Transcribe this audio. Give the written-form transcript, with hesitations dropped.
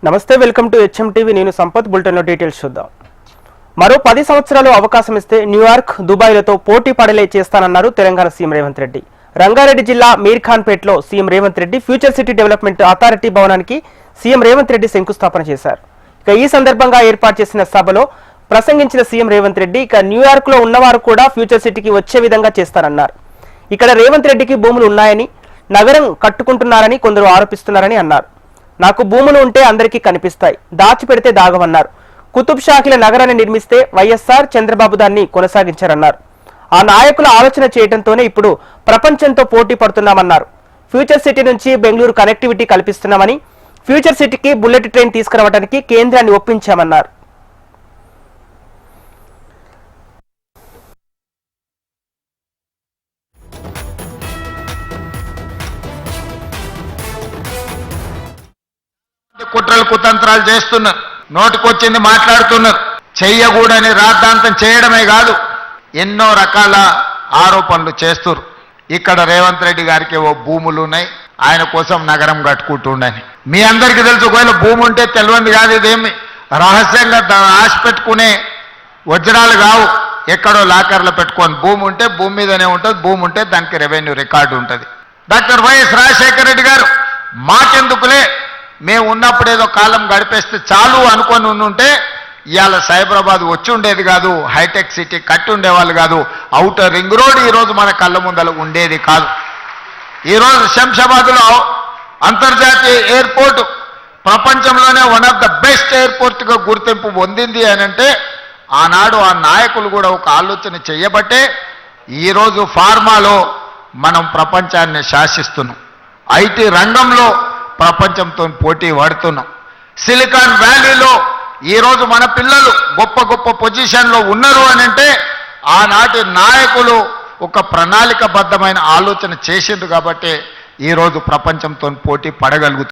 నమస్తే, welcome to HM TV. నేను సంపత్. బులెటిన్లో డీటెయిల్స్ చూద్దాం. మరో 10 సంవత్సరాలు అవకాశం ఇస్తే న్యూయార్క్, దుబాయ్లతో పోటీ పడలే చేస్తానన్నారు తెలంగాణ సీఎం రేవంత్ రెడ్డి. రంగారెడ్డి జిల్లా మీర్ఖాన్పేటలో CM Revanth Reddy future city development authority భవనానికి సీఎం రేవంత్ రెడ్డి శంకుస్థాపన చేశారు. ఇక ఈ సందర్భంగా ఏర్పాటు చేసిన సభలో ప్రసంగించిన సీఎం రేవంత్ రెడ్డి ఇక న్యూయార్క్ లో ఉన్నవారు కూడా ఫ్యూచర్ సిటీకి వచ్చే విధంగా చేస్తారన్నారు. ఇక్కడ రేవంత్ రెడ్డికి భూములు ఉన్నాయని, నగరం కట్టుకుంటున్నారని కొందరు ఆరోపిస్తున్నారని అన్నారు. నాకు భూములు ఉంటే అందరికీ కనిపిస్తాయి, దాచిపెడితే దాగమన్నారు. కుతుబ్ షాకిల నగరాన్ని నిర్మిస్తే వైఎస్ఆర్, చంద్రబాబు దాన్ని కొనసాగించారన్నారు. ఆ నాయకుల ఆలోచన చేయడంతోనే ఇప్పుడు ప్రపంచంతో పోటీ పడుతున్నామన్నారు. ఫ్యూచర్ సిటీ నుంచి బెంగళూరు కనెక్టివిటీ కల్పిస్తున్నామని, ఫ్యూచర్ సిటీకి బుల్లెట్ ట్రైన్ తీసుకురావడానికి కేంద్రాన్ని ఒప్పించామన్నారు. కుట్రలు కుతంత్రాలు చేస్తున్నారు, నోటికొచ్చింది మాట్లాడుతున్నారు. చెయ్యకూడని రాద్ధాంతం చేయడమే కాదు, ఎన్నో రకాల ఆరోపణలు చేస్తున్నారు. ఇక్కడ రేవంత్ రెడ్డి గారికి ఓ భూములు ఉన్నాయి, ఆయన కోసం నగరం కట్టుకుంటుండని మీ అందరికీ తెలుసు. ఒకవేళ భూమి ఉంటే తెలియంది కాదు, ఇదేమి రహస్యంగా ఆశ పెట్టుకునే వజ్రాలు కావు. ఎక్కడో లాకర్లో పెట్టుకొని భూమి ఉంటే భూమి మీదనే ఉంటుంది, భూమి ఉంటే దానికి రెవెన్యూ రికార్డు ఉంటుంది. డాక్టర్ వైఎస్ రాజశేఖర రెడ్డి గారు మాకెందుకులే, మేము ఉన్నప్పుడు ఏదో కాలం గడిపేస్తే చాలు అనుకొని ఉంటే ఇవాళ సైబరాబాద్ వచ్చి ఉండేది కాదు, హైటెక్ సిటీ కట్టి ఉండేవాళ్ళు కాదు, ఔటర్ రింగ్ రోడ్ ఈరోజు మన కళ్ళ ముందల ఉండేది కాదు. ఈరోజు శంషాబాద్లో అంతర్జాతీయ ఎయిర్పోర్ట్ ప్రపంచంలోనే వన్ ఆఫ్ ద బెస్ట్ ఎయిర్పోర్ట్గా గుర్తింపు పొందింది అని అంటే ఆనాడు ఆ నాయకులు కూడా ఒక ఆలోచన చేయబట్టే ఈరోజు ఫార్మాలో మనం ప్రపంచాన్ని శాసిస్తున్నాం, ఐటీ రంగంలో ప్రపంచంతో పోటీ పడుతున్నాం. సిలికాన్ వ్యాలీలో ఈరోజు మన పిల్లలు గొప్ప గొప్ప పొజిషన్లో ఉన్నారు అని అంటే ఆనాటి నాయకులు ఒక ప్రణాళికబద్ధమైన ఆలోచన చేసిండ్రు కాబట్టి ఈరోజు ప్రపంచంతో పోటీ పడగలుగుతారు.